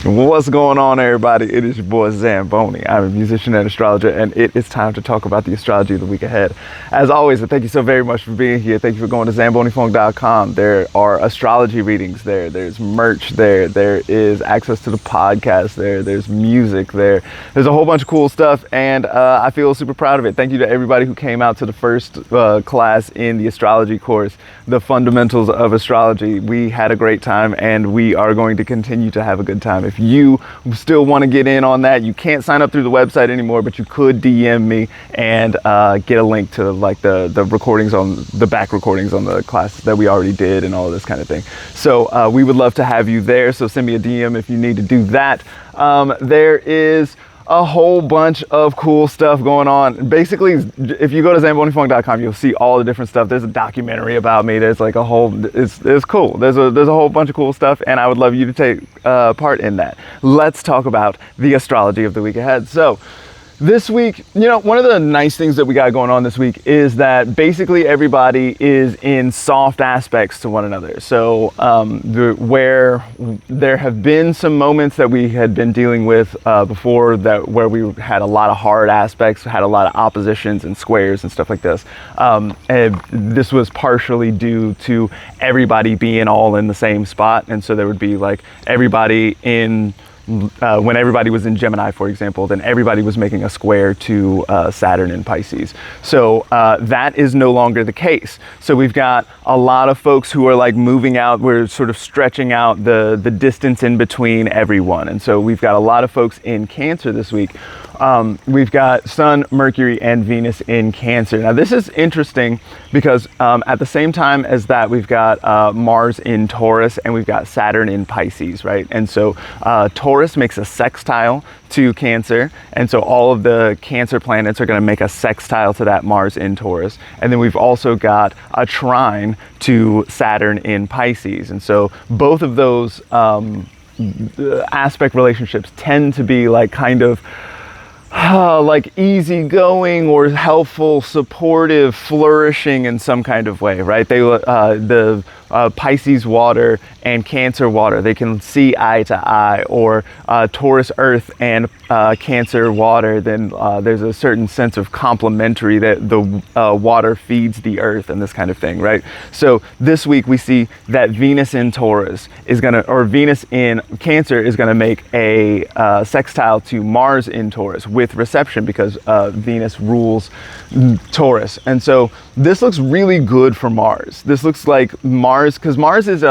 What's going on, everybody? It is your boy Zamboni. I'm a musician and astrologer, and it is time to talk about the astrology of the week ahead. As always, thank you so very much for being here. Thank you for going to zambonifunk.com. There are astrology readings there. There's merch there. There is access to the podcast there. There's music there. There's a whole bunch of cool stuff, and I feel super proud of it. Thank you to everybody who came out to the first class in the astrology course, the fundamentals of astrology. We had a great time, and we are going to continue to have a good time. If you still want to get in on that, you can't sign up through the website anymore, but you could DM me and get a link to like the recordings on the back recordings on the classes that we already did and all of this kind of thing. So we would love to have you there. So send me a DM if you need to do that. There is a whole bunch of cool stuff going on. Basically, if you go to zambonifunk.com, you'll see all the different stuff. There's a documentary about me. There's like a whole, it's cool. There's a whole bunch of cool stuff, and I would love you to take part in that. Let's talk about the astrology of the week ahead. So this week, one of the nice things that we got going on this week is that basically everybody is in soft aspects to one another. So where there have been some moments that we had been dealing with before that, where we had a lot of hard aspects, had a lot of oppositions and squares and stuff like this. And this was partially due to everybody being all in the same spot. And so there would be like everybody in when everybody was in Gemini, for example, then everybody was making a square to Saturn in Pisces. So that is no longer the case. So we've got a lot of folks who are like moving out. We're sort of stretching out the distance in between everyone. And so we've got a lot of folks in Cancer this week. We've got Sun, Mercury, and Venus in Cancer. Now this is interesting because at the same time as that, we've got Mars in Taurus and we've got Saturn in Pisces, right? And so Taurus makes a sextile to Cancer, and so all of the Cancer planets are going to make a sextile to that Mars in Taurus. And then we've also got a trine to Saturn in Pisces, and so both of those aspect relationships tend to be like kind of like easygoing or helpful, supportive, flourishing in some kind of way, right? They the Pisces water and Cancer water, they can see eye to eye, or Taurus earth and Cancer water, then there's a certain sense of complementary that the water feeds the earth and this kind of thing, right? So this week we see that Venus in Taurus is gonna, or Venus in Cancer is gonna make a sextile to Mars in Taurus with reception, because Venus rules Taurus. And so this looks really good for Mars. This looks like Mars, because Mars is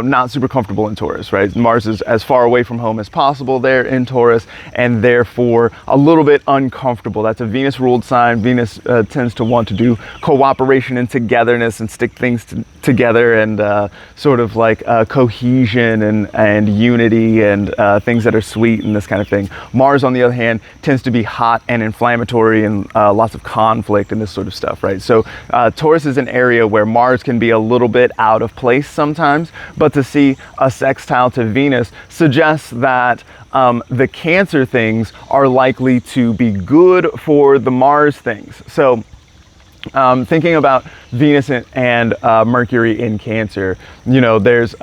not super comfortable in Taurus, right? Mars is as far away from home as possible there in Taurus, and therefore a little bit uncomfortable. That's a Venus ruled sign. Venus tends to want to do cooperation and togetherness and stick things together, and sort of like cohesion and unity and things that are sweet and this kind of thing. Mars, on the other hand, tends to be hot and inflammatory and lots of conflict and this sort of stuff, right? So Taurus is an area where Mars can be a little bit out of place sometimes, but to see a sextile to Venus suggests that the Cancer things are likely to be good for the Mars things. So thinking about Venus and Mercury in Cancer, there's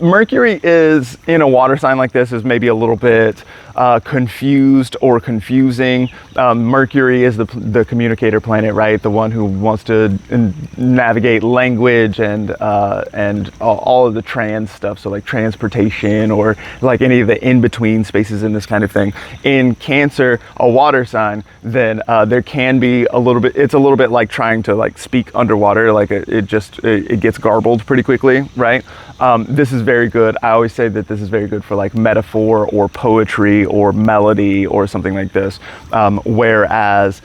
Mercury is in a water sign like this is maybe a little bit confused or confusing. Mercury is the communicator planet, right? The one who wants to navigate language and all of the trans stuff. So like transportation or like any of the in-between spaces and this kind of thing. In Cancer, a water sign, then there can be a little bit, it's a little bit like trying to like speak underwater. Like it gets garbled pretty quickly, right? This is very good. I always say that this is very good for like metaphor or poetry or melody or something like this. Whereas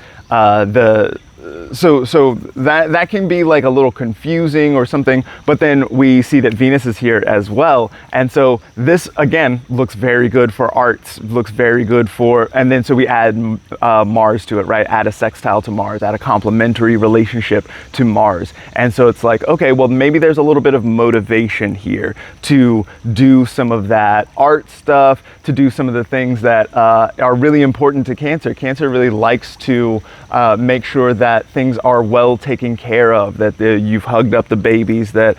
so that can be like a little confusing or something, but then we see that Venus is here as well, and so this again looks very good for arts, looks very good for, and then so we add Mars to it, right? Add a sextile to Mars, add a complementary relationship to Mars, and so it's like, okay, well maybe there's a little bit of motivation here to do some of that art stuff, to do some of the things that are really important to Cancer. Cancer really likes to make sure that that things are well taken care of, that you've hugged up the babies, that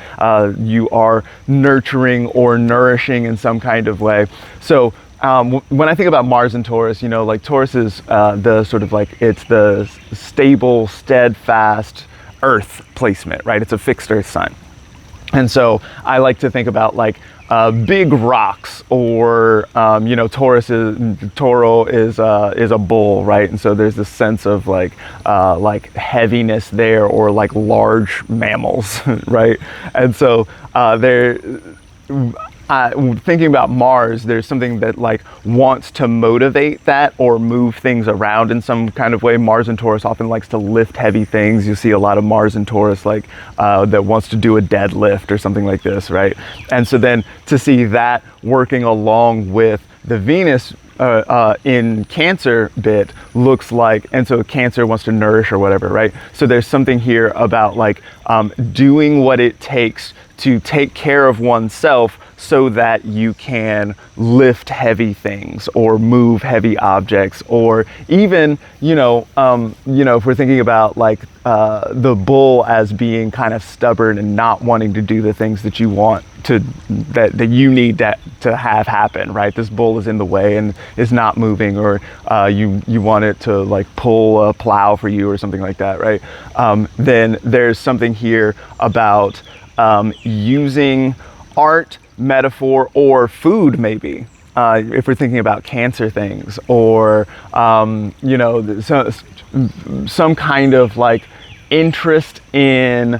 you are nurturing or nourishing in some kind of way. So when I think about Mars and Taurus, like Taurus is the sort of like, it's the stable, steadfast Earth placement, right? It's a fixed Earth sign. And so I like to think about like big rocks, or Toro is a bull, right? And so there's this sense of like heaviness there, or like large mammals, right? And so thinking about Mars, there's something that like wants to motivate that or move things around in some kind of way. Mars and Taurus often likes to lift heavy things. You see a lot of Mars and Taurus like that wants to do a deadlift or something like this, right? And so then to see that working along with the Venus in Cancer bit looks like, and so Cancer wants to nourish or whatever, right? So there's something here about like doing what it takes to take care of oneself so that you can lift heavy things or move heavy objects, or even, if we're thinking about like the bull as being kind of stubborn and not wanting to do the things that you want that you need to have happen, right? This bull is in the way and is not moving, or you want it to like pull a plow for you or something like that, right? Then there's something here about using art, metaphor, or food, maybe, if we're thinking about Cancer things, or some kind of like interest in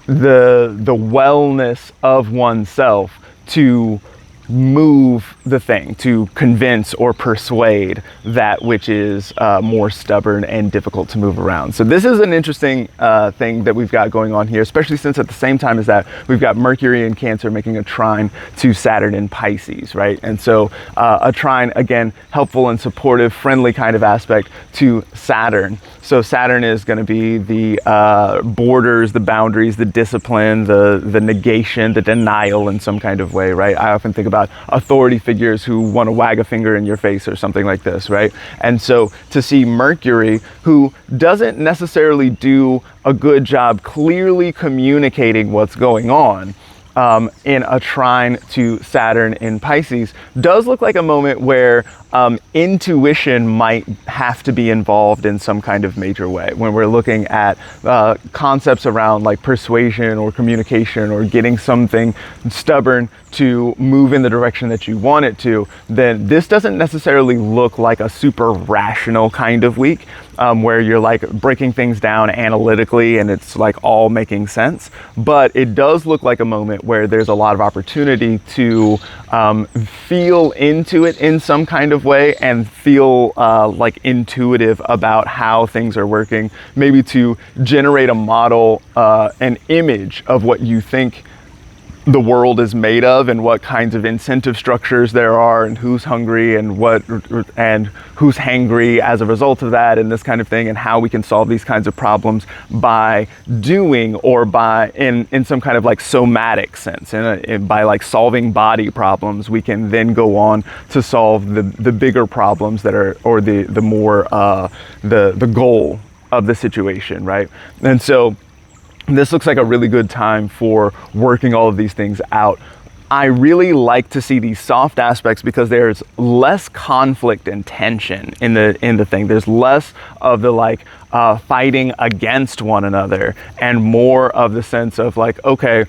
the wellness of oneself to move the thing, to convince or persuade that which is more stubborn and difficult to move around. So this is an interesting thing that we've got going on here, especially since at the same time as that, we've got Mercury in Cancer making a trine to Saturn in Pisces, right? And so a trine, again, helpful and supportive, friendly kind of aspect to Saturn. So Saturn is going to be the borders, the boundaries, the discipline, the negation, the denial in some kind of way, right? I often think about authority figures who want to wag a finger in your face or something like this, right? And so to see Mercury, who doesn't necessarily do a good job clearly communicating what's going on, in a trine to Saturn in Pisces, does look like a moment where intuition might have to be involved in some kind of major way. When we're looking at concepts around like persuasion or communication or getting something stubborn to move in the direction that you want it to, then this doesn't necessarily look like a super rational kind of week where you're like breaking things down analytically and it's like all making sense. But it does look like a moment where there's a lot of opportunity to feel into it in some kind of way and feel like intuitive about how things are working, maybe to generate a model, an image of what you think the world is made of and what kinds of incentive structures there are and who's hungry and who's hangry as a result of that and this kind of thing, and how we can solve these kinds of problems by doing, or by in some kind of like somatic sense, and by like solving body problems, we can then go on to solve the bigger problems that are, or the more the goal of the situation, right? And so this looks like a really good time for working all of these things out. I really like to see these soft aspects because there's less conflict and tension in the thing. There's less of the like fighting against one another, and more of the sense of like, okay,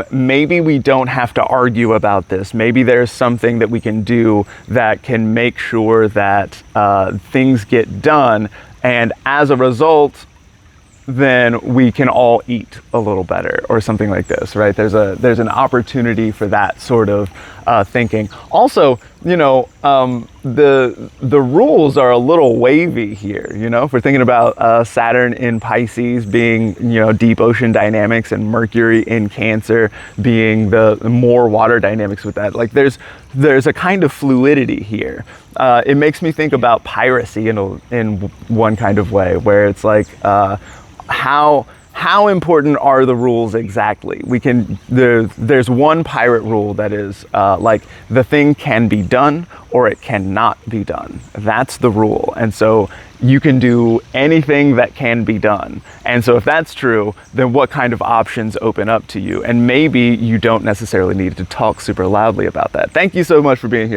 maybe we don't have to argue about this. Maybe there's something that we can do that can make sure that things get done, and as a result, then we can all eat a little better, or something like this, right? There's an opportunity for that sort of thinking. Also, the rules are a little wavy here. If we're thinking about Saturn in Pisces being deep ocean dynamics, and Mercury in Cancer being the more water dynamics with that, like there's a kind of fluidity here. It makes me think about piracy in one kind of way, where it's like how how important are the rules exactly? There's one pirate rule that is like the thing can be done or it cannot be done. That's the rule. And so you can do anything that can be done. And so if that's true, then what kind of options open up to you? And maybe you don't necessarily need to talk super loudly about that. Thank you so much for being here.